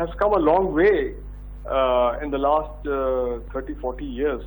has come a long way in the last 30-40 years,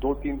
2-3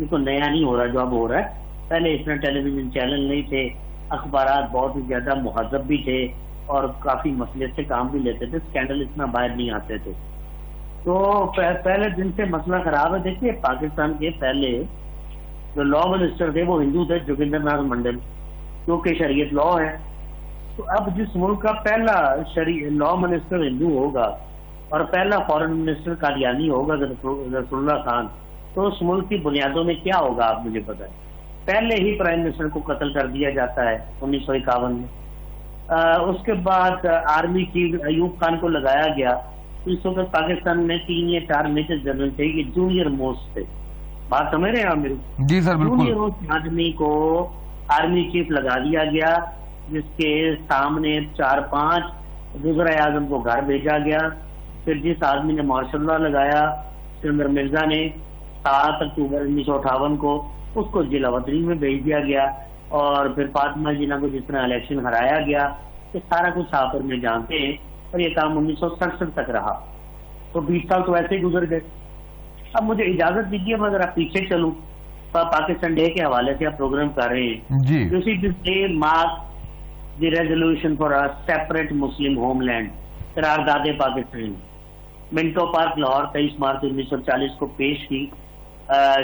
یہ تو نیا نہیں ہو رہا جو اب ہو رہا ہے. پہلے اتنا ٹیلی ویژن چینل نہیں تھے, اخبارات بہت ہی زیادہ مہذب بھی تھے اور کافی مسئلے سے کام بھی لیتے تھے, اسکینڈل اتنا باہر نہیں آتے تھے. تو پہلے دن سے مسئلہ خراب ہے. دیکھیے پاکستان کے پہلے جو لا منسٹر تھے وہ ہندو تھے, جوگندر ناتھ منڈل, کیونکہ شریعت لا ہے. تو اب جس ملک کا پہلا لا منسٹر ہندو ہوگا اور پہلا فارن منسٹر قادیانی ہوگا رسول اللہ خان, تو اس ملک کی بنیادوں میں کیا ہوگا آپ مجھے بتائیں. پہلے ہی پرائم منسٹر کو قتل کر دیا جاتا ہے 1951 میں. اس کے بعد آرمی چیف ایوب خان کو لگایا گیا. اس وقت پاکستان میں 3 یا 4 میجر جنرل تھے, یہ جونیئر موسٹ تھے. بات سمجھ رہے ہیں آپ میری؟ جی سر بالکل. جونیئر موسٹ آدمی کو آرمی چیف لگا دیا گیا, جس کے سامنے 4-5 وزرائے اعظم کو گھر بھیجا گیا. پھر جس آدمی نے مارشل لا لگایا سکندر مرزا نے 7 اکتوبر 1958 کو, اس کو ضلع وطنی میں بھیج دیا گیا. اور پھر فاطمہ جناح کو جس طرح الیکشن ہرایا گیا, یہ سارا کچھ آپ میں جانتے ہیں. اور یہ کام 1967 تک رہا. تو 20 سال تو ایسے ہی گزر گئے. اب مجھے اجازت دیجیے میں ذرا پیچھے چلوں. پاکستان ڈے کے حوالے سے آپ پروگرام کر رہے ہیں جی. اسی day mark the resolution for a separate Muslim ہوم لینڈ, قرارداد Pakistan, Minto Park Lahore 23 March 1940 کو پیش کی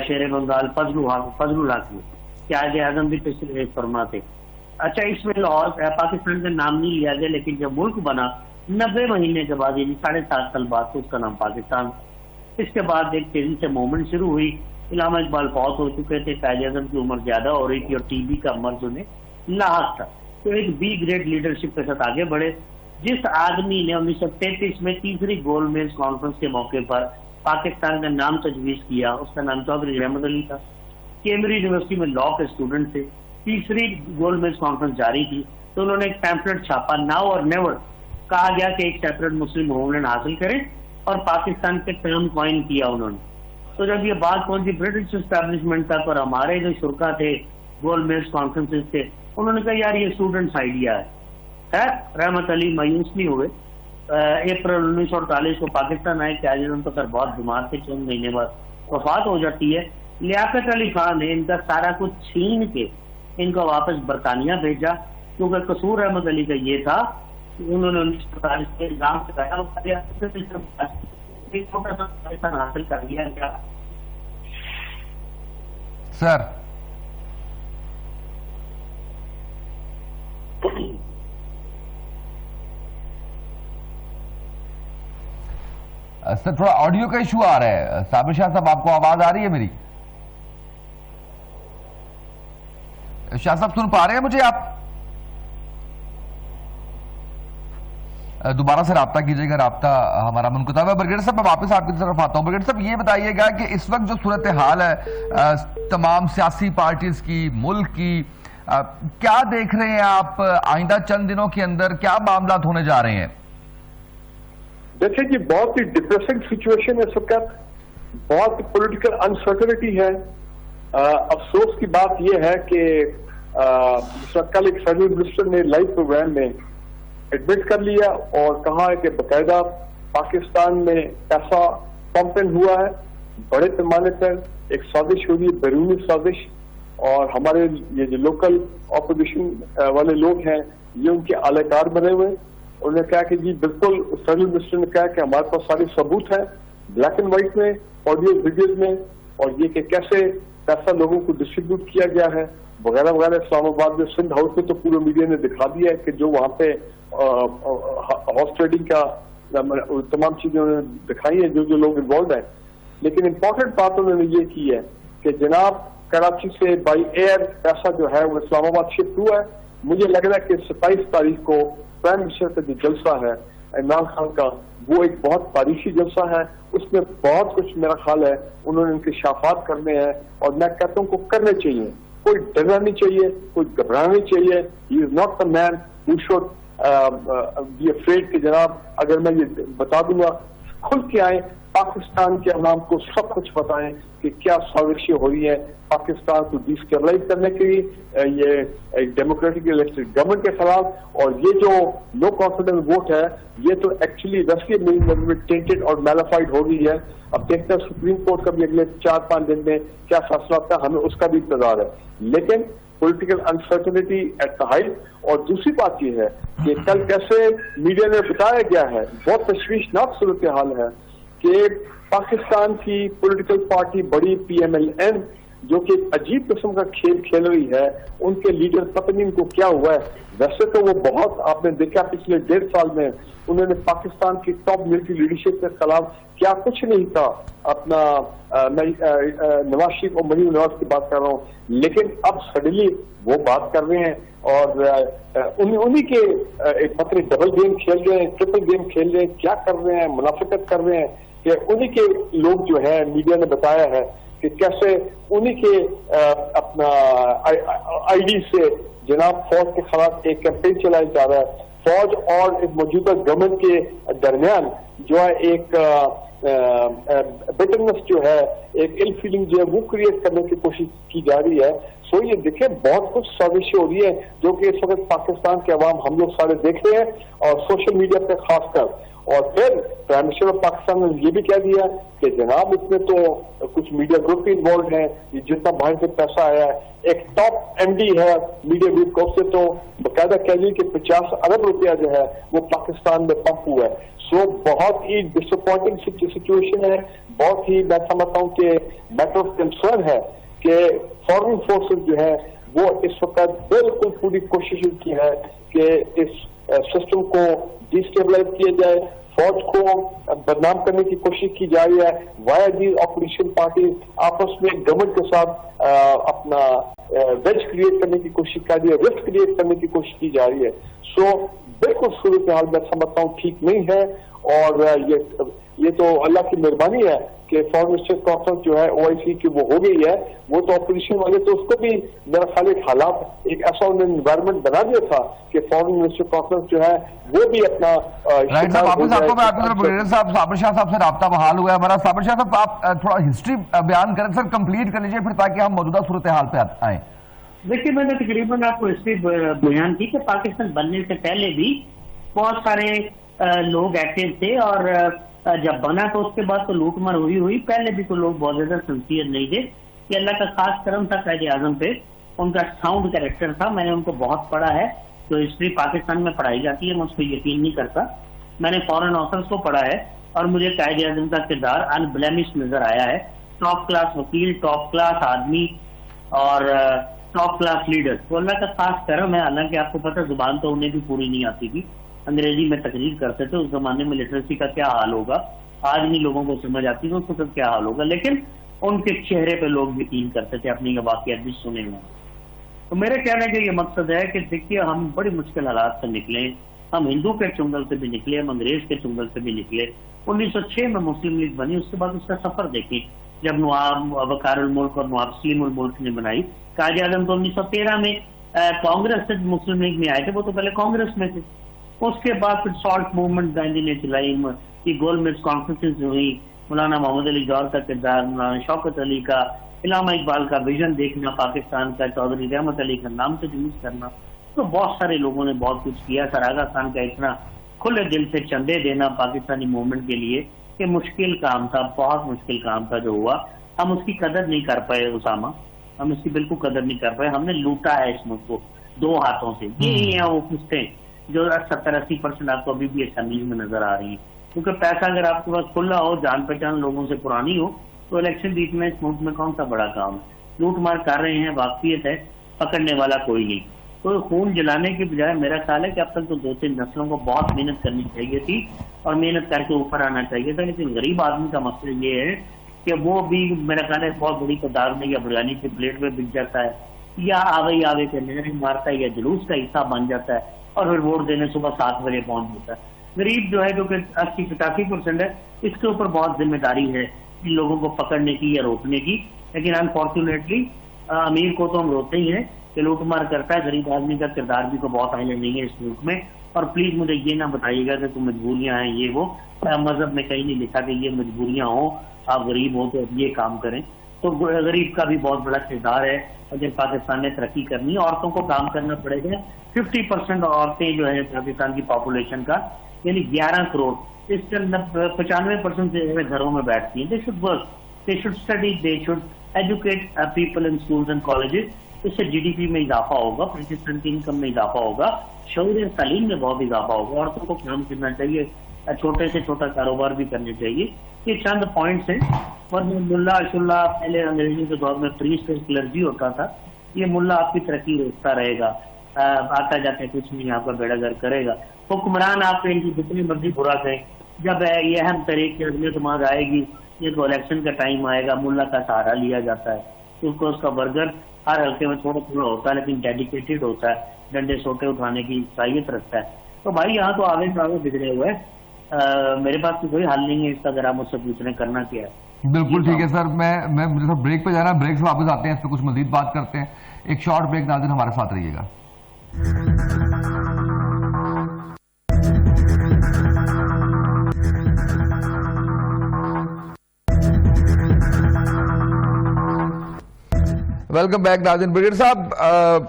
شیر بنگال فضل الحق نے. قائد اعظم بھی تشریف فرما تھے. اچھا اس میں لاہور پاکستان کا نام نہیں لیا گیا, لیکن جب ملک بنا 90 مہینے کے بعد, یعنی 7.5 سال بعد, تو اس کا نام پاکستان. اس کے بعد ایک تیزی سے موومنٹ شروع ہوئی. علامہ اقبال فوت ہو چکے تھے, قائد اعظم کی عمر زیادہ ہو رہی تھی اور ٹی بی کا مرض انہیں لاحق تھا. تو ایک بی گریڈ لیڈرشپ کے ساتھ آگے بڑھے. جس آدمی نے 1933 میں تیسری گولڈ میز کانفرنس کے موقع پر پاکستان کا نام تجویز کیا, اس کا نام چودھری رحمت علی تھا. کیمبرج یونیورسٹی میں لا کے اسٹوڈنٹ تھے. تیسری گولڈ میز کانفرنس جاری تھی تو انہوں نے ایک پیمفلٹ چھاپا, ناؤ اور نیور. کہا گیا کہ ایک سیپریٹ مسلم ہوم لینڈ حاصل کریں, اور پاکستان کے ٹرم کوائن کیا انہوں نے. تو جب یہ بات پہنچی برٹش اسٹیبلشمنٹ تک, اور ہمارے جو شرکا تھے گولڈ میز کانفرنس کے, انہوں نے کہا یار یہ اسٹوڈنٹس آئیڈیا ہے. رحمت علی مایوس نہیں ہوئے. اپریل 1948 کو پاکستان آئے. قائد اعظم تو سر بہت بیمار تھے, 4 مہینے بعد وفات ہو جاتی ہے. لیاقت علی خان نے ان کا سارا کچھ چھین کے ان کو واپس برطانیہ بھیجا, کیونکہ قصور رحمت علی کا یہ تھا کہ انہوں نے 1947 کے الزام لگایا پاکستان حاصل کر لیا گیا. سر سر تھوڑا آڈیو کا ایشو آ رہا ہے. صابر شاہ صاحب آپ کو آواز آ رہی ہے میری؟ شاہ صاحب سن پا رہے ہیں مجھے؟ آپ دوبارہ سے رابطہ کیجئے گا, رابطہ ہمارا منقطع ہے. برگیڈر صاحب میں واپس آپ کی طرف آتا ہوں. برگیڈر صاحب یہ بتائیے گا کہ اس وقت جو صورتحال ہے تمام سیاسی پارٹیز کی, ملک کی, کیا دیکھ رہے ہیں آپ آئندہ چند دنوں کے اندر کیا معاملات ہونے جا رہے ہیں؟ دیکھیں کہ بہت ہی ڈپریسنگ سچویشن ہے اس وقت, بہت پولیٹیکل انسرٹنٹی ہے. افسوس کی بات یہ ہے کہ کل ایک فیڈرل منسٹر نے لائیو پروگرام میں ایڈمٹ کر لیا اور کہا ہے کہ باقاعدہ پاکستان میں پیسہ پمپنگ ہوا ہے بڑے پیمانے پر, ایک سازش ہوئی ہے, بیرونی سازش. اور ہمارے یہ جو لوکل اپوزیشن والے لوگ ہیں یہ ان کے اعلی کار بنے ہوئے. انہوں نے کہا کہ جی بالکل, فیڈرل منسٹر نے کہا کہ ہمارے پاس سارے ثبوت ہیں بلیک اینڈ وائٹ میں, آڈیو ویڈیوز میں, اور یہ کہ کیسے پیسہ لوگوں کو ڈسٹریبیوٹ کیا گیا ہے وغیرہ وغیرہ. اسلام آباد میں سندھ ہاؤس میں تو پورے میڈیا نے دکھا دیا ہے کہ جو وہاں پہ ہارس ٹریڈنگ کا تمام چیزیں انہوں نے دکھائی ہیں, جو لوگ انوالوڈ ہیں. لیکن امپورٹنٹ بات انہوں نے یہ کی ہے کہ جناب کراچی سے بائی ایئر پیسہ جو ہے وہ اسلام آباد شفٹ ہوا ہے. مجھے لگ رہا ہے کہ 27 تاریخ کو پرائم منسٹر کا جو جلسہ ہے عمران خان کا, وہ ایک بہت تاریخی جلسہ ہے. اس میں بہت کچھ میرا خیال ہے انہوں نے انکشافات کرنے ہیں, اور میں کہتا ہوں کو کرنے چاہیے. کوئی ڈرنا نہیں چاہیے, کوئی گھبرانا نہیں چاہیے. He is not the man who should be afraid کہ جناب اگر میں یہ بتا دوں گا کھل کے آئیں, پاکستان کے عوام کو سب کچھ بتائیں کہ کیا سازشیں ہو رہی ہیں پاکستان کو ڈیسٹیبلائز کرنے کے لیے, یہ ایک ڈیموکریٹک الیکٹڈ گورنمنٹ کے خلاف. اور یہ جو نو کانفیڈنس ووٹ ہے یہ تو ایکچولی ویسے میری نظر میں ٹینٹڈ اور میلافائڈ ہو گئی ہے. اب دیکھتے ہیں سپریم کورٹ کا بھی اگلے 4-5 دن میں کیا فیصلہ ہوتا ہے, ہمیں اس کا بھی انتظار ہے. لیکن political uncertainty at the high. اور دوسری بات یہ ہے کہ کل کیسے میڈیا میں بتایا گیا ہے, بہت تشویشناک صورتحال ہے کہ پاکستان کی پولیٹیکل پارٹی بڑی PMLN جو کہ ایک عجیب قسم کا کھیل کھیل رہی ہے, ان کے لیڈر پتہ نہیں ان کو کیا ہوا ہے. ویسے تو وہ بہت, آپ نے دیکھا پچھلے 1.5 سال میں انہوں نے پاکستان کی ٹاپ ملٹری لیڈرشپ کے خلاف کیا کچھ نہیں تھا. اپنا نواز شریف اور مریم نواز کی بات کر رہا ہوں, لیکن اب سڈنلی وہ بات کر رہے ہیں اور انہی کے پتہ نہیں ڈبل گیم کھیل رہے ہیں, ٹرپل گیم کھیل رہے ہیں, کیا کر رہے ہیں, منافقت کر رہے ہیں کہ انہی کے لوگ جو ہے میڈیا نے بتایا ہے کہ کیسے انہی کے اپنا ID سے جناب فوج کے خلاف ایک کیمپین چلایا جا رہا ہے. فوج اور ایک موجودہ گورنمنٹ کے درمیان جو ہے ایک بٹرنس جو ہے, ایک ایل فیلنگ جو ہے وہ کریٹ کرنے کی کوشش کی جا رہی ہے. سو یہ دیکھیں بہت کچھ سازشیں ہو رہی ہے جو کہ اس وقت پاکستان کے عوام ہم لوگ سارے دیکھ رہے ہیں, اور سوشل میڈیا پہ خاص کر. اور پھر پرائم منسٹر آف پاکستان نے یہ بھی کہہ دیا کہ جناب اس میں تو کچھ میڈیا گروپ بھی انوالوڈ ہیں, یہ جتنا باہر سے پیسہ آیا ہے, ایک ٹاپ MD ہے میڈیا گروپ کو, اس سے تو باقاعدہ کہہ لی کہ 50 ارب روپیہ جو ہے وہ پاکستان میں پمپ ہوا ہے. سو بہت ہی ڈس اپوائنٹنگ سچویشن ہے, بہت ہی میں سمجھتا ہوں کہ میٹر آف کنسرن ہے کہ فارن فورسز جو ہے وہ اس وقت بالکل پوری کوشش کی ہے کہ اس سسٹم کو ڈیسٹیبلائز کیا جائے, فوج کو بدنام کرنے کی کوشش کی جا رہی ہے. وایا دی اپوزیشن پارٹی آپس میں گورنمنٹ کے ساتھ اپنا ویج کریٹ کرنے کی کوشش کر رہی ہے, رفٹ کریٹ کرنے کی کوشش کی جا رہی ہے. سو بالکل صورتحال میں سمجھتا ہوں ٹھیک نہیں ہے. اور یہ تو اللہ کی مہربانی ہے کہ فارن منسٹر کانفرنس جو ہے OIC کی وہ ہو گئی ہے. وہ تو اپوزیشن والے تو اس کو بھی میرا خیال ایک حالات ایک ایسا انہوں نے انوائرمنٹ بنا دیا تھا کہ فارن منسٹر کانفرنس جو ہے وہ بھی اپنا صابر شاہ صاحب سے رابطہ بحال ہوا ہے ہمارا. صابر شاہ صاحب آپ تھوڑا ہسٹری بیان کریں سر, کمپلیٹ کر لیجیے پھر تاکہ ہم موجودہ صورتحال پہ آئیں. دیکھیے میں نے تقریباً آپ کو ہسٹری بیان کی کہ پاکستان بننے سے پہلے بھی بہت سارے لوگ ایکٹیو تھے, اور جب بنا تو اس کے بعد تو لوٹ مار ہوئی. پہلے بھی تو لوگ بہت زیادہ سنسیئر نہیں تھے. کہ اللہ کا خاص کرم تھا قائد اعظم پہ, ان کا ساؤنڈ کریکٹر تھا. میں نے ان کو بہت پڑھا ہے, جو ہسٹری پاکستان میں پڑھائی جاتی ہے میں اس پہ یقین نہیں کرتا. میں نے فورن آثرز کو پڑھا ہے اور مجھے قائد اعظم کا کردار انبلیمش نظر آیا ہے. ٹاپ کلاس وکیل, ٹاپ کلاس آدمی اور ٹاپ کلاس لیڈر. تو اللہ کا خاص کرم ہے. حالانکہ آپ کو پتہ زبان تو انہیں بھی پوری نہیں آتی تھی, انگریزی میں تقریر کرتے تھے. اس زمانے میں لٹریسی کا کیا حال ہوگا, آج نہیں لوگوں کو سمجھ آتی تو اس وقت کیا حال ہوگا. لیکن ان کے چہرے پہ لوگ یقین کرتے تھے, اپنی واقعات بھی سنے ہوئے. تو میرے کہنے کا یہ مقصد ہے کہ دیکھیے ہم بڑی مشکل حالات سے نکلے. ہم ہندو کے چنگل سے بھی نکلے, ہم انگریز کے چنگل سے بھی نکلے. 1906 میں مسلم لیگ بنی, اس کے بعد اس کا سفر دیکھیں جب نواب وقار الملک اور نواب سلیم الملک نے بنائی. قائد اعظم تو 1913 میں کانگریس سے مسلم لیگ میں آئے تھے, وہ تو پہلے کانگریس میں تھے. اس کے بعد پھر سالٹ موومنٹ گاندھی نے چلائی, یہ گول میز کانفرنسز ہوئی, مولانا محمد علی جوہر کا کردار, مولانا شوکت علی کا, علامہ اقبال کا ویژن دیکھنا پاکستان کا, چودھری رحمت علی کا نام تجویز کرنا. تو بہت سارے لوگوں نے بہت کچھ کیا. سر آغا خان کا اتنا کھلے دل سے چندے دینا پاکستانی موومنٹ کے لیے کہ مشکل کام تھا, بہت مشکل کام تھا جو ہوا. ہم اس کی قدر نہیں کر پائے اسامہ, ہم اس کی بالکل قدر نہیں کر پائے. ہم نے لوٹا ہے اس ملک کو 2 ہاتھوں سے. یہ ہیں وہ قسطیں جو 70-80% آپ کو ابھی بھی اسمبلی میں نظر آ رہی ہیں. کیونکہ پیسہ اگر آپ کے پاس کھلا ہو, جان پہچان لوگوں سے پرانی ہو, تو الیکشن جیتنا اس ملک میں کون سا بڑا کام ہے. لوٹ مار کر رہے ہیں, واقفیت ہے, پکڑنے والا کوئی نہیں. تو خون جلانے کے بجائے میرا خیال ہے کہ اب تک تو 2-3 نسلوں کو بہت محنت کرنی چاہیے تھی اور محنت کر کے اوپر آنا چاہیے تھا. لیکن غریب آدمی کا مسئلہ یہ ہے کہ وہ بھی میرا خیال ہے بہت بڑی تعداد میں یا بریانی کی پلیٹ میں بک جاتا ہے, یا آوے کے نظر مارتا ہے, یا جلوس کا حصہ بن جاتا ہے, اور پھر ووٹ دینے صبح 7 بجے پہنچ جاتا ہے. غریب جو ہے جو کہ 80-85% ہے, اس کے اوپر بہت ذمہ داری ہے ان لوگوں کو پکڑنے کی یا روکنے کی. لیکن انفارچونیٹلی امیر کو تو ہم روتے ہی ہیں کہ لوٹ مار کرتا ہے, غریب آدمی کا کردار بھی کو بہت اہم نہیں ہے اس ملک میں. اور پلیز مجھے یہ نہ بتائیے گا کہ کوئی مجبوریاں ہیں یہ وہ، مذہب میں کہیں نہیں لکھا کہ یہ مجبوریاں ہوں، آپ غریب ہوں تو یہ کام کریں. تو غریب کا بھی بہت بڑا کردار ہے. اگر پاکستان نے ترقی کرنی ہے عورتوں کو کام کرنا پڑے گا. 50% عورتیں جو ہیں پاکستان کی پاپولیشن کا یعنی 11 کروڑ، اس کے اندر 95% سے گھروں میں بیٹھتی ہیں. They should work, they should study, they should educate people in schools and colleges. اس سے جی ڈی پی میں اضافہ ہوگا، پاکستان کی انکم میں اضافہ ہوگا، شعور تعلیم میں بہت اضافہ ہوگا. عورتوں کو کام کرنا چاہیے، چھوٹے سے چھوٹا کاروبار بھی کرنے چاہیے. یہ چند پوائنٹس ہیں. اور ملا شلا پہلے انگریزوں کے دور میں پریسٹ کلرجی ہوتا تھا، یہ ملا آپ کی ترقی روکتا رہے گا، آتا جاتا کچھ نہیں آپ کا بیڑا گر کرے گا. حکمران آپ کے ان کی جتنی مرضی برا کریں، جب یہ اہم طریقے اعتماد آئے گی، یہ تو الیکشن کا ٹائم آئے گا، ملا کا سہارا لیا جاتا ہے. اس کو اس کا برگر ہر حلقے میں تھوڑا تھوڑا ہوتا ہے لیکن ڈیڈیکیٹڈ ہوتا ہے، ڈنڈے سوٹے اٹھانے کی صلاحیت رکھتا ہے. تو بھائی یہاں تو آگے سے آگے بگڑے ہوئے ہیں. میرے پاس تو کوئی حل نہیں ہے اس کا، اگر آپ مجھ سے پوچھنے کرنا کیا ہے. بالکل ٹھیک ہے سر، میں مجھے سر بریک پہ جانا ہے، بریک سے واپس آتے ہیں، اس پہ کچھ مزید بات کرتے ہیں. ایک شارٹ بریک، ناظرین ہمارے ساتھ رہیے گا. ویلکم بیک ناظرین. بریگیڈ صاحب،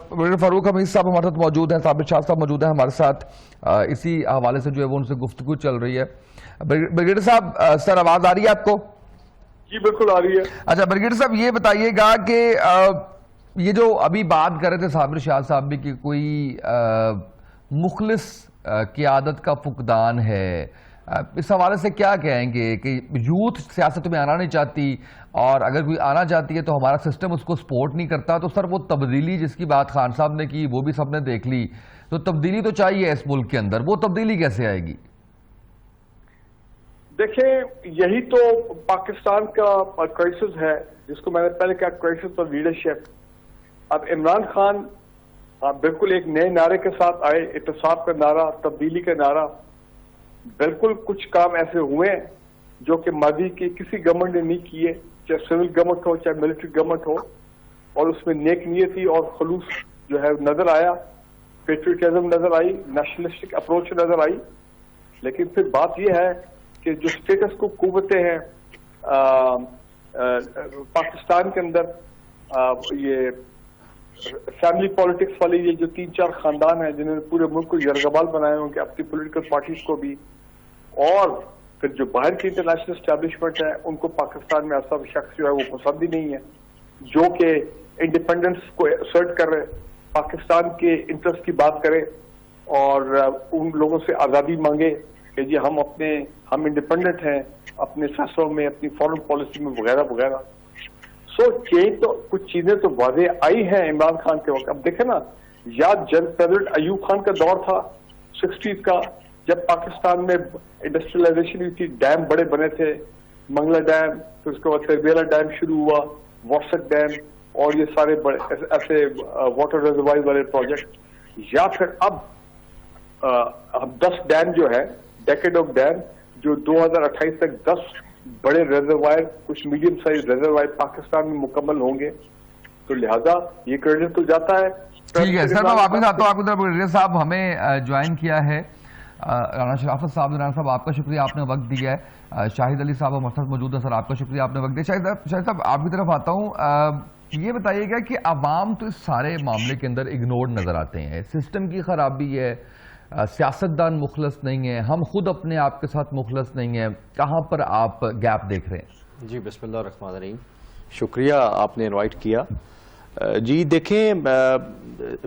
بریگیڈ فاروق حمید صاحب ہمارے ساتھ موجود ہیں، ثابت شاہ صاحب موجود ہیں ہمارے ساتھ. اسی حوالے سے جو ہے وہ ان سے گفتگو چل رہی ہے. بریگیڈ صاحب، سر آواز آ رہی ہے آپ کو؟ جی بالکل آ رہی ہے. اچھا بریگیڈ صاحب، یہ بتائیے گا کہ یہ جو ابھی بات کر رہے تھے ثابت شاہ صاحب بھی کہ کوئی مخلص قیادت کا فقدان ہے، اس حوالے سے کیا کہیں گے کہ یوتھ سیاست میں آنا نہیں چاہتی، اور اگر کوئی آنا چاہتی ہے تو ہمارا سسٹم اس کو سپورٹ نہیں کرتا. تو سر وہ تبدیلی جس کی بات خان صاحب نے کی وہ بھی سب نے دیکھ لی، تو تبدیلی تو چاہیے اس ملک کے اندر، وہ تبدیلی کیسے آئے گی؟ دیکھیں یہی تو پاکستان کا کرائسس ہے جس کو میں نے پہلے کہا کرائسس آف لیڈرشپ. اب عمران خان بالکل ایک نئے نعرے کے ساتھ آئے، احتساب کا نعرہ، تبدیلی کا نعرہ. بالکل کچھ کام ایسے ہوئے ہیں جو کہ ماضی کی کسی گورنمنٹ نے نہیں کیے، چاہے سول گورنمنٹ ہو چاہے ملٹری گورنمنٹ ہو، اور اس میں نیک نیتی اور خلوص جو ہے نظر آیا، پیٹریٹزم نظر آئی، نیشنلسٹک اپروچ نظر آئی. لیکن پھر بات یہ ہے کہ جو اسٹیٹس کو قوتیں ہیں پاکستان کے اندر، یہ فیملی پالیٹکس والی یہ جو 3-4 خاندان ہیں جنہوں نے پورے ملک کو یرغمال بنائے ہوں کہ اپنی پولیٹیکل پارٹیز کو بھی، اور پھر جو باہر کی انٹرنیشنل اسٹیبلشمنٹ ہے ان کو پاکستان میں ایسا شخص جو ہے وہ پسند ہی نہیں ہے جو کہ انڈیپینڈنس کو اسرٹ کر رہے، پاکستان کے انٹرسٹ کی بات کرے اور ان لوگوں سے آزادی مانگے کہ جی ہم انڈیپینڈنٹ ہیں اپنے فیصلوں میں، اپنی فارن پالیسی میں وغیرہ وغیرہ. چینج تو کچھ چیزیں تو واضح آئی ہیں عمران خان کے وقت. اب دیکھیں نا، یاد پریزیڈنٹ ایوب خان کا دور تھا 60s کا، جب پاکستان میں انڈسٹریلائزیشن ہوئی تھی، ڈیم بڑے بنے تھے، منگلا ڈیم، پھر اس کے بعد تربیلا ڈیم شروع ہوا، وارسک ڈیم، اور یہ سارے بڑے ایسے واٹر ریزروائر والے پروجیکٹ. یا پھر اب 10 ڈیم جو ہے، ڈیکیڈ آف ڈیم، جو 2028 تک 10 بڑے ریزروائر، کچھ میڈیم سائز ریزروائر پاکستان میں مکمل ہوں گے. تو لہذا یہ کریڈٹ تو جاتا ہے. ٹھیک ہے سر، میں واپس آتا ہوں آپ کی طرف. بریگیڈیئر صاحب ہمیں جوائن کیا ہے رانا شرافت صاحب. رانا صاحب آپ کا شکریہ، آپ نے وقت دیا ہے. شاہد علی صاحب ہمارے ساتھ موجود ہیں. سر آپ کا شکریہ، آپ نے وقت دیا. شاہد صاحب آپ کی طرف آتا ہوں. یہ بتائیے گا کہ عوام تو اس سارے معاملے کے اندر اگنورڈ نظر آتے ہیں، سسٹم کی خرابی ہے، سیاستدان مخلص نہیں ہے، ہم خود اپنے آپ کے ساتھ مخلص نہیں ہیں. کہاں پر آپ گیپ دیکھ رہے ہیں؟ جی بسم اللہ الرحمن الرحیم، شکریہ آپ نے انوائٹ کیا. جی دیکھیں،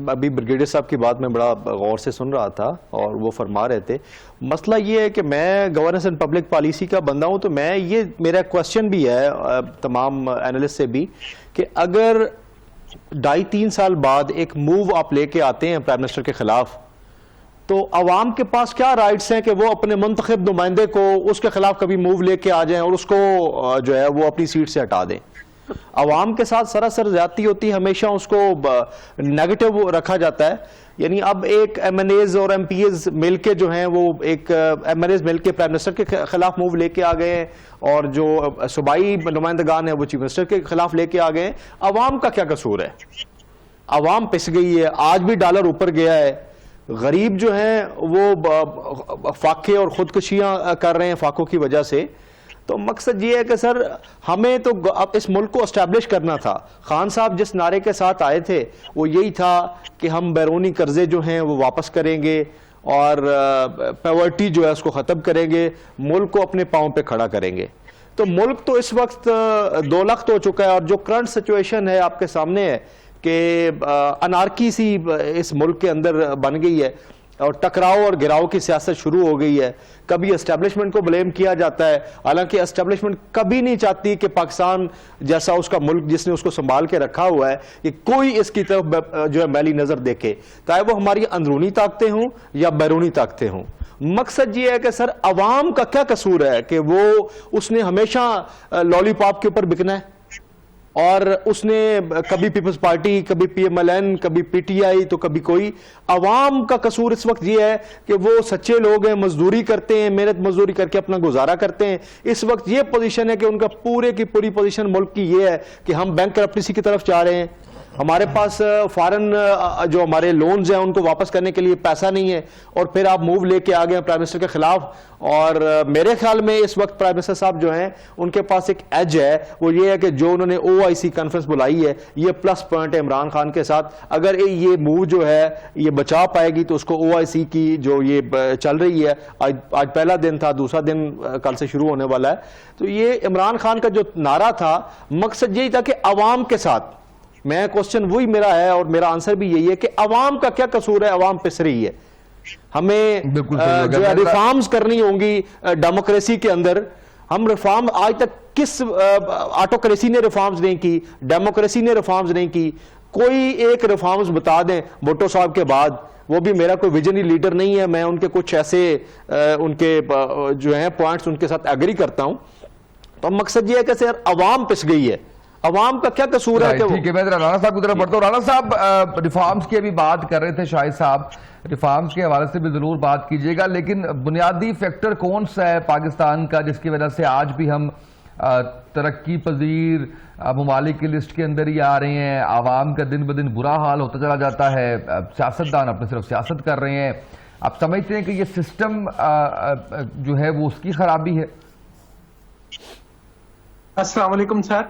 ابھی بریگیڈیئر صاحب کی بات میں بڑا غور سے سن رہا تھا اور وہ فرما رہے تھے. مسئلہ یہ ہے کہ میں گورننس اینڈ پبلک پالیسی کا بندہ ہوں، تو میرا کوشچن بھی ہے تمام اینالسٹ سے بھی کہ اگر 2.5-3 سال بعد ایک موو آپ لے کے آتے ہیں پرائم منسٹر کے خلاف، تو عوام کے پاس کیا رائٹس ہیں کہ وہ اپنے منتخب نمائندے کو اس کے خلاف کبھی موو لے کے آ جائیں اور اس کو جو ہے وہ اپنی سیٹ سے ہٹا دیں؟ عوام کے ساتھ سراسر زیادتی ہوتی ہے، ہمیشہ اس کو نیگیٹو رکھا جاتا ہے. یعنی اب ایک ایم این ایز اور ایم پی ایز مل کے جو ہیں وہ ایک ایم این ایز مل کے پرائم منسٹر کے خلاف موو لے کے آ گئے ہیں، اور جو صوبائی نمائندگان ہیں وہ چیف منسٹر کے خلاف لے کے آ گئے ہیں. عوام کا کیا قصور ہے؟ عوام پس گئی ہے. آج بھی ڈالر اوپر گیا ہے، غریب جو ہیں وہ فاقے اور خودکشیاں کر رہے ہیں فاقوں کی وجہ سے. تو مقصد یہ ہے کہ سر ہمیں تو اس ملک کو اسٹیبلش کرنا تھا. خان صاحب جس نعرے کے ساتھ آئے تھے وہ یہی تھا کہ ہم بیرونی قرضے جو ہیں وہ واپس کریں گے اور پیورٹی جو ہے اس کو ختم کریں گے, ملک کو اپنے پاؤں پہ کھڑا کریں گے. تو ملک تو اس وقت 2 لخت ہو چکا ہے, اور جو کرنٹ سچویشن ہے آپ کے سامنے ہے کہ انارکی سی اس ملک کے اندر بن گئی ہے, اور ٹکراؤ اور گراؤ کی سیاست شروع ہو گئی ہے. کبھی اسٹیبلشمنٹ کو بلیم کیا جاتا ہے, حالانکہ اسٹیبلشمنٹ کبھی نہیں چاہتی کہ پاکستان جیسا اس کا ملک جس نے اس کو سنبھال کے رکھا ہوا ہے کہ کوئی اس کی طرف جو ہے میلی نظر دیکھے, چاہے وہ ہماری اندرونی طاقتیں ہوں یا بیرونی طاقتیں ہوں. مقصد یہ ہے کہ سر عوام کا کیا قصور ہے کہ اس نے ہمیشہ لالی پاپ کے اوپر بکنا ہے, اور اس نے کبھی پیپلز پارٹی, کبھی پی ایم ایل این, کبھی پی ٹی آئی, تو کبھی کوئی. عوام کا قصور اس وقت یہ ہے کہ وہ سچے لوگ ہیں, مزدوری کرتے ہیں, محنت مزدوری کر کے اپنا گزارا کرتے ہیں. اس وقت یہ پوزیشن ہے کہ ان کا پورے کی پوری پوزیشن ملک کی یہ ہے کہ ہم بینک کرپٹسی کی طرف جا رہے ہیں, ہمارے پاس فارن جو ہمارے لونز ہیں ان کو واپس کرنے کے لیے پیسہ نہیں ہے, اور پھر آپ موو لے کے آگئے ہیں پرائم منسٹر کے خلاف. اور میرے خیال میں اس وقت پرائم منسٹر صاحب جو ہیں ان کے پاس ایک ایج ہے, وہ یہ ہے کہ جو انہوں نے OIC کانفرنس بلائی ہے یہ پلس پوائنٹ ہے عمران خان کے ساتھ. اگر یہ موو جو ہے یہ بچا پائے گی تو اس کو OIC کی جو یہ چل رہی ہے, آج پہلا دن تھا, دوسرا دن کل سے شروع ہونے والا ہے, تو یہ عمران خان کا جو نعرہ تھا مقصد یہی تھا کہ عوام کے ساتھ. میں کوسچن وہی میرا ہے اور میرا آنسر بھی یہی ہے کہ عوام کا کیا قصور ہے, عوام پس رہی ہے. ہمیں جو ہے ریفارمز کرنی ہوں گی ڈیموکریسی کے اندر. ہم ریفارم آج تک کس آٹوکریسی نے ریفارمز نہیں کی, ڈیموکریسی نے ریفارمز نہیں کی. کوئی ایک ریفارمز بتا دیں بھٹو صاحب کے بعد, وہ بھی میرا کوئی ویژنری لیڈر نہیں ہے, میں ان کے کچھ ایسے ان کے جو ہیں پوائنٹس ان کے ساتھ ایگری کرتا ہوں. تو مقصد یہ ہے کہ سر عوام پس گئی ہے, عوام کا کیا قصور ہے. ٹھیک ہے, میں رانا صاحب کی طرف بڑھتا ہوں. رانا صاحب ریفارمز کی ابھی بات کر رہے تھے شاہد صاحب, ریفارمز کے حوالے سے بھی ضرور بات کیجیے گا, لیکن بنیادی فیکٹر کون سا ہے پاکستان کا جس کی وجہ سے آج بھی ہم ترقی پذیر ممالک کی لسٹ کے اندر ہی آ رہے ہیں, عوام کا دن بدن برا حال ہوتا چلا جاتا ہے, سیاستدان اپنے صرف سیاست کر رہے ہیں. آپ سمجھتے ہیں کہ یہ سسٹم جو ہے وہ اس کی خرابی ہے؟ السلام علیکم سر.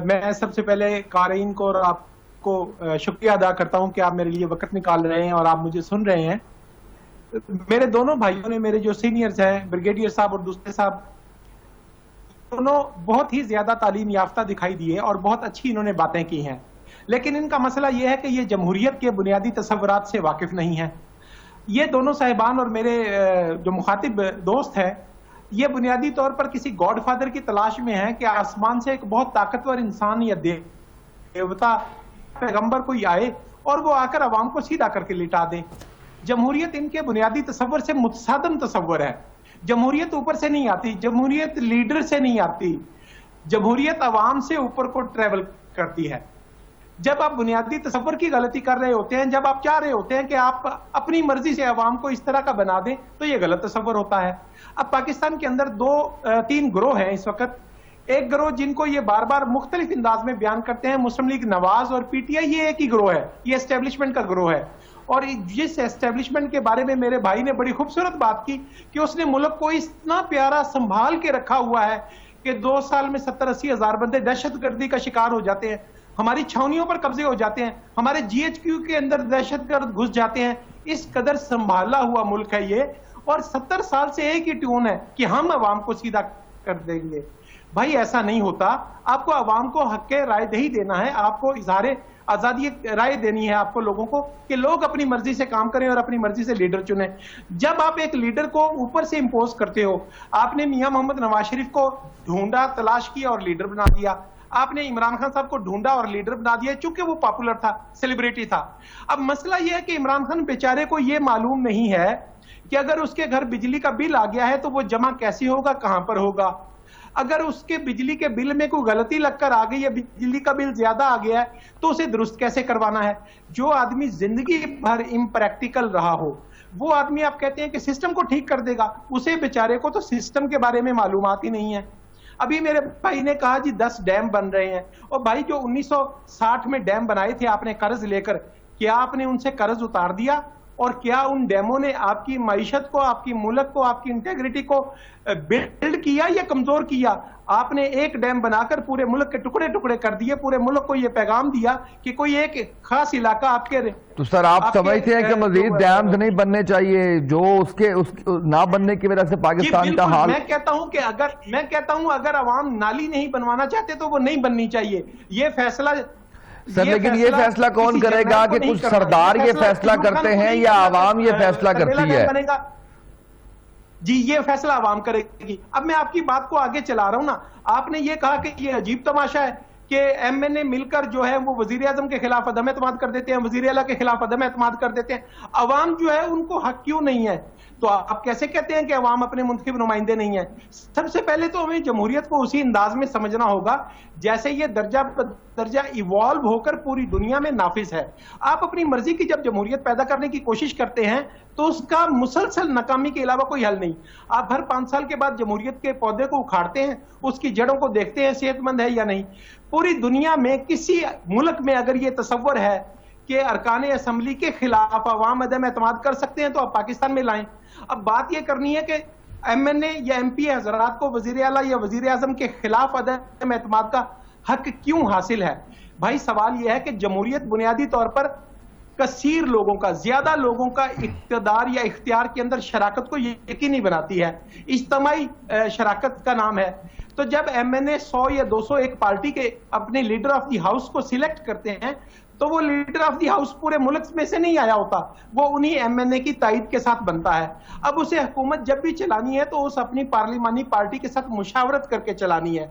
میں سب سے پہلے قارئین کو اور آپ کو شکریہ ادا کرتا ہوں کہ آپ میرے لیے وقت نکال رہے ہیں اور آپ مجھے سن رہے ہیں. میرے دونوں بھائیوں نے, میرے جو سینئرز ہیں بریگیڈیئر صاحب اور دوسرے صاحب, دونوں بہت ہی زیادہ تعلیم یافتہ دکھائی دیے اور بہت اچھی انہوں نے باتیں کی ہیں, لیکن ان کا مسئلہ یہ ہے کہ یہ جمہوریت کے بنیادی تصورات سے واقف نہیں ہیں. یہ دونوں صاحبان اور میرے جو مخاطب دوست ہیں یہ بنیادی طور پر کسی گاڈ فادر کی تلاش میں ہیں کہ آسمان سے ایک بہت طاقتور انسان یا دیوتا پیغمبر کوئی آئے اور وہ آ کر عوام کو سیدھا کر کے لٹا دے. جمہوریت ان کے بنیادی تصور سے متصادم تصور ہے. جمہوریت اوپر سے نہیں آتی, جمہوریت لیڈر سے نہیں آتی, جمہوریت عوام سے اوپر کو ٹریول کرتی ہے. جب آپ بنیادی تصور کی غلطی کر رہے ہوتے ہیں, جب آپ چاہ رہے ہوتے ہیں کہ آپ اپنی مرضی سے عوام کو اس طرح کا بنا دیں, تو یہ غلط تصور ہوتا ہے. اب پاکستان کے اندر 2-3 گروہ ہیں اس وقت. ایک گروہ جن کو یہ بار بار مختلف انداز میں بیان کرتے ہیں, مسلم لیگ نواز اور پی ٹی آئی, یہ ایک ہی گروہ ہے, یہ اسٹیبلشمنٹ کا گروہ ہے. اور جس اسٹیبلشمنٹ کے بارے میں میرے بھائی نے بڑی خوبصورت بات کی کہ اس نے ملک کو اتنا پیارا سنبھال کے رکھا ہوا ہے کہ 2 سال میں 70-80 ہزار بندے دہشت گردی کا شکار ہو جاتے ہیں, ہماری چھاونیوں پر قبضے ہو جاتے ہیں, ہمارے GHQ کے اندر دہشت گرد گھس جاتے ہیں. اس قدر سنبھالا ہوا ملک ہے یہ, اور 70 سال سے ایک ہی ٹیون ہے کہ ہم عوام کو سیدھا کر دیں گے. بھائی ایسا نہیں ہوتا. آپ کو عوام کو حق رائے دہی دینا ہے, آپ کو اظہار آزادی رائے دینی ہے آپ کو لوگوں کو کہ لوگ اپنی مرضی سے کام کریں اور اپنی مرضی سے لیڈر چنیں. جب آپ ایک لیڈر کو اوپر سے امپوز کرتے ہو, آپ نے میاں محمد نواز شریف کو ڈھونڈا, تلاش کیا اور لیڈر بنا دیا. آپ نے عمران خان صاحب کو ڈھونڈا اور لیڈر بنا دیا چونکہ وہ پاپولر تھا, سیلیبریٹی تھا. اب مسئلہ یہ ہے کہ عمران خان بیچارے کو یہ معلوم نہیں ہے کہ اگر اس کے گھر بجلی کا بل آ گیا ہے تو وہ جمع کیسے ہوگا, کہاں پر ہوگا. اگر اس کے بجلی کے بل میں کوئی غلطی لگ کر آ گئی یا بجلی کا بل زیادہ آ گیا ہے تو اسے درست کیسے کروانا ہے. جو آدمی زندگی بھر امپریکٹیکل رہا ہو وہ آدمی آپ کہتے ہیں کہ سسٹم کو ٹھیک کر دے گا, اسے بیچارے کو تو سسٹم کے بارے میں معلومات ہی نہیں ہے. ابھی میرے بھائی نے کہا جی 10 ڈیم بن رہے ہیں, اور بھائی جو 1960 میں ڈیم بنائے تھے آپ نے قرض لے کر, کیا آپ نے ان سے قرض اتار دیا؟ اور کیا ان ڈیموں نے آپ کی معیشت کو, آپ کی ملک کو, آپ کی انٹیگریٹی کو بلڈ کیا یا کمزور کیا؟ آپ نے ایک ڈیم بنا کر پورے ملک کے ٹکڑے ٹکڑے کر دیے, پورے ملک کو یہ پیغام دیا کہ کوئی ایک خاص علاقہ آپ کے. تو سر آپ سمجھتے ہیں کہ مزید ڈیمز نہیں بننے چاہیے جو اس کے نہ بننے کی وجہ سے پاکستان کا حال؟ میں کہتا ہوں اگر عوام نالی نہیں بنوانا چاہتے تو وہ نہیں بننی چاہیے. یہ فیصلہ سر, لیکن یہ فیصلہ کون کرے گا کہ کچھ سردار یہ فیصلہ کرتے ہیں یا عوام یہ فیصلہ کرتی ہے؟ جی یہ فیصلہ عوام کرے گی. اب میں آپ کی بات کو آگے چلا رہا ہوں نا. آپ نے یہ کہا کہ یہ عجیب تماشا ہے کہ ایم این اے مل کر جو ہے وہ وزیر اعظم کے خلاف عدم اعتماد کر دیتے ہیں, وزیر اعلیٰ کے خلاف عدم اعتماد کر دیتے ہیں. عوام جو ہے ان کو حق کیوں نہیں ہے؟ تو آپ کیسے کہتے ہیں کہ عوام اپنے منتخب نمائندے نہیں ہیں؟ سب سے پہلے تو ہمیں جمہوریت کو اسی انداز میں سمجھنا ہوگا جیسے یہ درجہ ایوالو ہو کر پوری دنیا میں نافذ ہے. آپ اپنی مرضی کی جب جمہوریت پیدا کرنے کی کوشش کرتے ہیں تو اس کا مسلسل ناکامی کے علاوہ کوئی حل نہیں. آپ ہر 5 سال کے بعد جمہوریت کے پودے کو اکھاڑتے ہیں, اس کی جڑوں کو دیکھتے ہیں صحت مند ہے یا نہیں. پوری دنیا میں کسی ملک میں اگر یہ تصور ہے کہ ارکان اسمبلی کے خلاف عوام عدم اعتماد کر سکتے ہیں تو آپ پاکستان میں لائیں. اب بات یہ کرنی ہے کہ ایم این اے یا ایم پی حضرات کو وزیر اعلیٰ یا وزیر اعظم کے خلاف عدم اعتماد کا حق کیوں حاصل ہے؟ بھائی سوال یہ ہے کہ جمہوریت بنیادی طور پر کثیر لوگوں کا, زیادہ لوگوں کا اقتدار یا اختیار کے اندر شراکت کو یقینی بناتی ہے. اجتماعی شراکت کا نام ہے. تو جب ایم این اے 100 یا 200 ایک پارٹی کے اپنے لیڈر آف دی ہاؤس کو سلیکٹ کرتے ہیں تو وہ لیڈر آف دی ہاؤس پورے ملک میں سے نہیں آیا ہوتا, وہ انہی ایم این اے کی تائید کے ساتھ بنتا ہے. اب اسے حکومت جب بھی چلانی ہے تو اس اپنی پارلیمانی پارٹی کے ساتھ مشاورت کر کے چلانی ہے.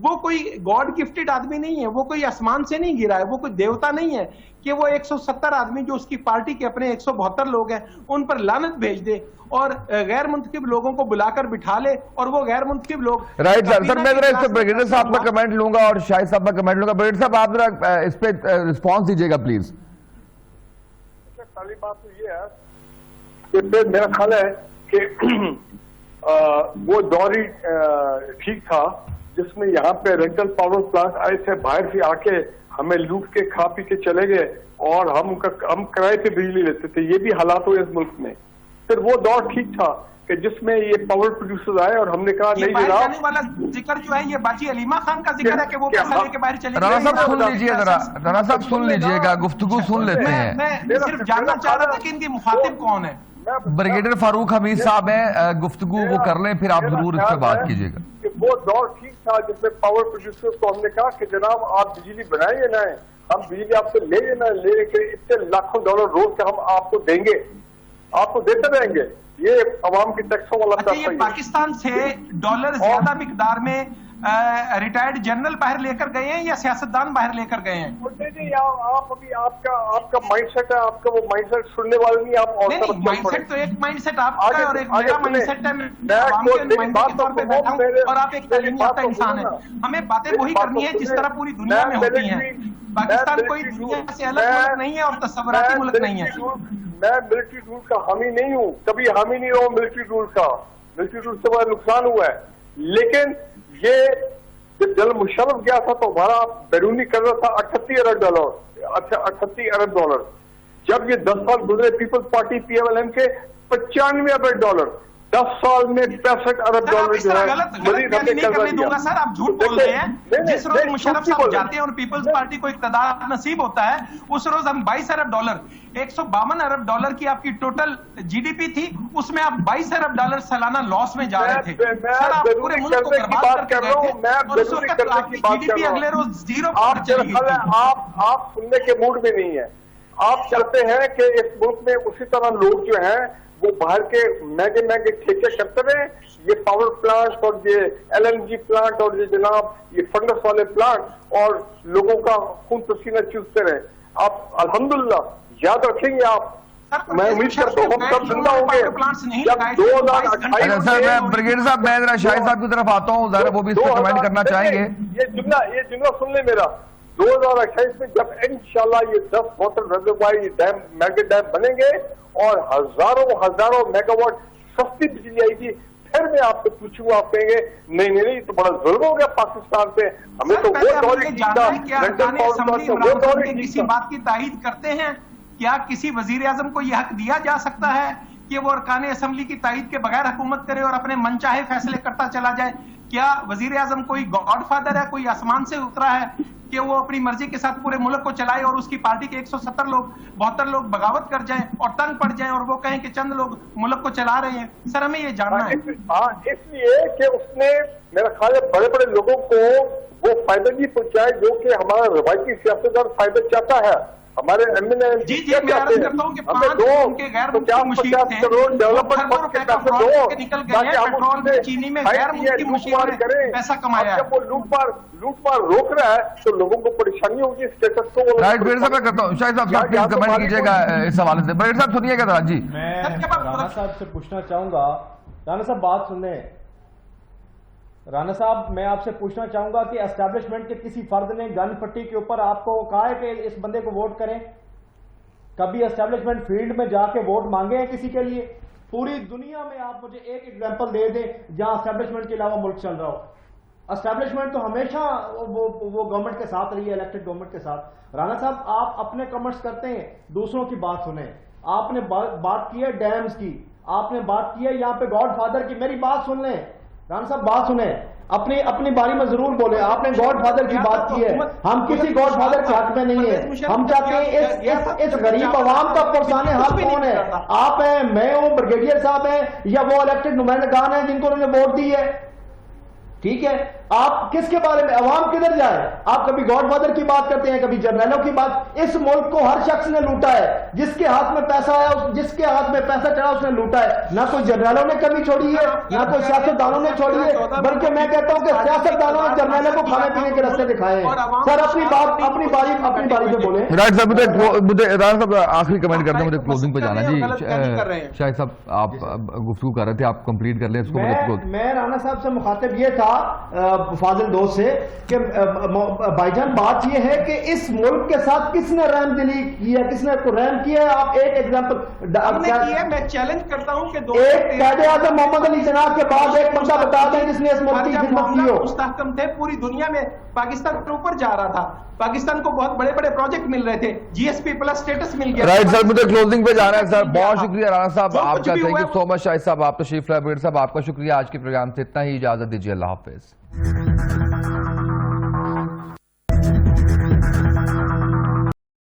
وہ کوئی گاڈ گفٹڈ آدمی نہیں ہے, وہ کوئی آسمان سے نہیں گرا ہے, وہ کوئی دیوتا نہیں ہے کہ وہ 170 آدمی جو اس کی پارٹی کے اپنے 172 لوگ ہیں ان پر لعنت بھیج دے اور غیر منتخب لوگوں کو بلا کر بٹھا لے اور وہ غیر منتخب لوگ. رائٹ سر, میں ذرا اس پہ بریگیڈیئر صاحب کا کمنٹ لوں گا اور شاہد صاحب کا کمنٹ لوں گا. بریگیڈیئر صاحب آپ ذرا اس پہ رسپانس دیجیے گا پلیز. پہلی بات تو یہ ہے کہ میرا خیال ہے کہ وہ دور ہی ٹھیک تھا جس میں یہاں پہ رینٹل پاور پلانٹ آئے تھے باہر سے آ کے ہمیں لوٹ کے کھا پی کے چلے گئے اور ہم کرائے پہ بجلی لیتے تھے. یہ بھی حالات ہوئے اس ملک میں. پھر وہ دور ٹھیک تھا کہ جس میں یہ پاور پروڈیوسرز آئے اور ہم نے کہا نہیں جناب والا ذکر جو ہے یہ باجی علیمہ خان کا ذکر ہے کہ وہ پیسہ لے کے باہر چلے گئے. رانا صاحب سن لیجیے, رانا صاحب سن لیجیے گا, گفتگو سن لیتے ہیں. میں صرف جاننا چاہ رہا تھا کہ ان کی مخاطب کون ہے. بریگیڈیئر فاروق حمید صاحب ہیں, گفتگو وہ کر لیں پھر آپ ضرور اس پہ بات کیجیے گا. وہ دور ٹھیک تھا جس میں پاور پروڈیوسر کو ہم نے کہا کہ جناب آپ بجلی بنائیں یا نہ, ہم بجلی آپ سے لے یا نہ لے کے اتنے لاکھوں ڈالر روز کا ہم آپ کو دیں گے, آپ کو دیتے رہیں گے. یہ عوام کی ٹیکسوں والا پیسہ. یہ پاکستان سے ڈالر زیادہ مقدار میں ریٹائرڈ جنرل باہر لے کر گئے ہیں یا سیاستدان باہر لے کر گئے ہیں؟ نہیں, آپ ابھی آپ کا مائنڈ سیٹ ہے, آپ کا وہ مائنڈ سیٹ سننے والے نہیں. آپ مائنڈ سیٹ تو ایک مائنڈ سیٹ آپ کا اور ایک میرا مائنڈ سیٹ ہے. میں عوام کے نمائندے کے طور پہ بیٹھا ہوں اور آپ ایک تعلیم یافتہ انسان ہیں. ہمیں باتیں وہی کرنی ہے جس طرح پوری دنیا میں ہوتی ہیں. پاکستان کوئی دنیا سے الگ ملک نہیں ہے اور تصوراتی ملک نہیں ہے. میں ملٹری رول کا حامی نہیں ہوں, کبھی حامی نہیں رہا ملٹری رول کا. ملٹری رول سے بڑا نقصان ہوا ہے. لیکن یہ جب جنرل مشرف گیا تھا تو ہمارا بیرونی قرض تھا 38 ارب ڈالر. اچھا 38 ارب ڈالر. جب یہ 10 سال گزرے Peoples Party P M L N کے 95 ارب ڈالر, 10 سال میں 65 ارب ڈالر جو ہے مزید ہم نے قرضہ دیا. سر آپ جھوٹ بول رہے ہیں. جس روز مشرف صاحب جاتے ہیں اور پیپلز پارٹی کو اقتدار نصیب ہوتا ہے اس روز ہم 22 ارب ڈالر 152 ارب ڈالر کی آپ کی ٹوٹل جی ڈی پی تھی, اس میں آپ 22 ارب ڈالر سالانہ لاس میں جا رہے تھے. سر آپ پورے ملک کو برباد کر کے گئے تھے اور اس وقت آپ کی جی ڈی پی اگلے روز 0 پر چلی گئی. آپ سننے کے موڈ میں نہیں ہیں. آپ چاہتے ہیں کہ اس ملک میں اسی طرح لوگ جو ہیں وہ باہر کے مہنگے ٹھیکے کرتے رہے. یہ پاور پلانٹ اور یہ ایل این جی پلانٹ اور یہ جناب یہ فنگس والے پلانٹ اور لوگوں کا خون پسینہ چوستے رہے. آپ الحمدللہ یاد رکھیں گے. آپ میں امید کرتا ہوں ہم سب زندہ ہوں گے جب 2028. سر میں بریگیڈیئر صاحب میں ذرا شاہد صاحب کی طرف آتا ہوں, ذرا وہ بھی اس پہ کمنٹ کرنا چاہیں گے. یہ جملہ سن لیں میرا. 2028 میں جب انشاءاللہ یہ 10 water reservoir dam mega dam بنیں گے اور ہزاروں میگا واٹ سستی بجلی آئے گی, پھر میں آپ سے پوچھوں گا, آپ کہیں گے نہیں تو بڑا ظلم ہو گیا پاکستان پہ. ہمیں تو وہ دور ہی کسی بات کی تائید کرتے ہیں کیا کسی وزیر اعظم کو یہ حق دیا جا سکتا ہے کہ وہ ارکان اسمبلی کی تائید کے بغیر حکومت کرے اور اپنے من چاہے فیصلے کرتا چلا جائے؟ کیا وزیر اعظم کوئی گاڈ فادر ہے، کوئی آسمان سے اترا ہے کہ وہ اپنی مرضی کے ساتھ پورے ملک کو چلائے اور اس کی پارٹی کے 172 لوگ بغاوت کر جائیں اور تنگ پڑ جائیں اور وہ کہیں کہ چند لوگ ملک کو چلا رہے ہیں؟ سر ہمیں یہ جاننا ہے۔ اس لیے کہ اس نے میرا خیال ہے بڑے بڑے لوگوں کو وہ فائدہ نہیں پہنچائے جو کہ ہمارا روایتی سیاستدان فائدہ چاہتا ہے۔ ہمارے جی میں عرض کرتا ہوں کہ 5 ان کے غیر ملکی مشیر تھے، اربوں روپے کا فراڈ کر کے نکل گئے ہیں، پیٹرول میں چینی میں غیر ملکی مشیر نے پیسہ کمایا ہے۔ وہ لوٹ مار روک رہا ہے تو لوگوں کو پریشانی ہوگی اسٹیٹس کو۔ رائٹ، بیر صاحب میں کرتا ہوں، شاہد صاحب پلیز کمنٹ کیجئے گا اس حوالے سے۔ بیر صاحب سنیے گا جی، رانا صاحب سے پوچھنا چاہوں گا، رانا صاحب بات سنیں، رانا صاحب میں آپ سے پوچھنا چاہوں گا کہ اسٹیبلشمنٹ کے کسی فرد نے گن پٹی کے اوپر آپ کو کہا ہے کہ اس بندے کو ووٹ کریں؟ کبھی اسٹیبلشمنٹ فیلڈ میں جا کے ووٹ مانگے ہیں کسی کے لیے؟ پوری دنیا میں آپ مجھے ایک ایگزامپل دے دیں جہاں اسٹیبلشمنٹ کے علاوہ ملک چل رہا ہو۔ اسٹیبلشمنٹ تو ہمیشہ وہ گورنمنٹ کے ساتھ رہی ہے، الیکٹڈ گورنمنٹ کے ساتھ۔ رانا صاحب آپ اپنے کمنٹس کرتے ہیں، دوسروں کی بات سنیں۔ آپ نے بات کی ہے ڈیمز کی، آپ نے بات کی ہے یہاں پہ گاڈ فادر کی، میری بات سن لیں رانا صاحب، بات سنیں، اپنی باری میں ضرور بولیں۔ آپ نے گاڈ فادر کی بات کی ہے، ہم کسی گاڈ فادر کے حق میں نہیں ہیں۔ ہم چاہتے ہیں اس غریب عوام کا پرسان حال کون ہے؟ آپ ہیں، میں ہوں، بریگیڈیئر صاحب ہیں، یا وہ الیکٹڈ نمائندگان ہیں جن کو انہوں نے ووٹ دی ہے؟ ٹھیک ہے، آپ کس کے بارے میں، عوام کدھر جائے؟ آپ کبھی گاڈ فادر کی بات کرتے ہیں، کبھی جرنیلوں کی بات۔ اس ملک کو ہر شخص نے لوٹا ہے، جس کے ہاتھ میں پیسہ آیا، جس کے ہاتھ میں پیسہ چڑھا اس نے لوٹا ہے۔ نہ کوئی جرنیلوں نے کمی چھوڑی ہے، نہ کوئی سیاستدانوں نے چھوڑی ہے، بلکہ میں کہتا ہوں کہ سیاستدانوں نے جرنیلوں کو کھانے پینے کے راستے دکھائے ہیں۔ سر اپنی باری پہ بولیں۔ رائٹ صاحب، مجھے رانا صاحب آخری کمنٹ کرتے ہیں، مجھے کلوزنگ پہ جانا ہے۔ جی شاہد صاحب آپ گفتگو کر رہے تھے، آپ کمپلیٹ کر لیں اس کو۔ میں رانا صاحب سے مخاطب یہ تھا فاضل دوست سے کہ بھائی جان بات یہ ہے کہ اس ملک کے ساتھ کس نے رحم دلی کی ہے، کس نے رحم کیا ہے؟ آپ ایک ایگزامپل میں چیلنج کرتا ہوں کہ ایک قائد اعظم محمد علی جناح کے بعد ایک بندہ بتا دیں جس نے اس ملک کی خدمت کی ہو۔ مستحکم تھے، پوری دنیا میں پاکستان اوپر جا رہا تھا، پاکستان کو بہت بڑے بڑے پروجیکٹ مل رہے تھے، جی ایس پی پلس سٹیٹس مل گیا۔ رائٹ سر، مجھے کلوزنگ پہ جانا ہے سر۔ بہت شکریہ رانا صاحب آپ کا، تھینک یو سو مچ۔ شاہد صاحب آپ تشریف لائے، بیر صاحب آپ کا شکریہ۔ آج کے پروگرام سے اتنا ہی، اجازت دیجیے، اللہ حافظ۔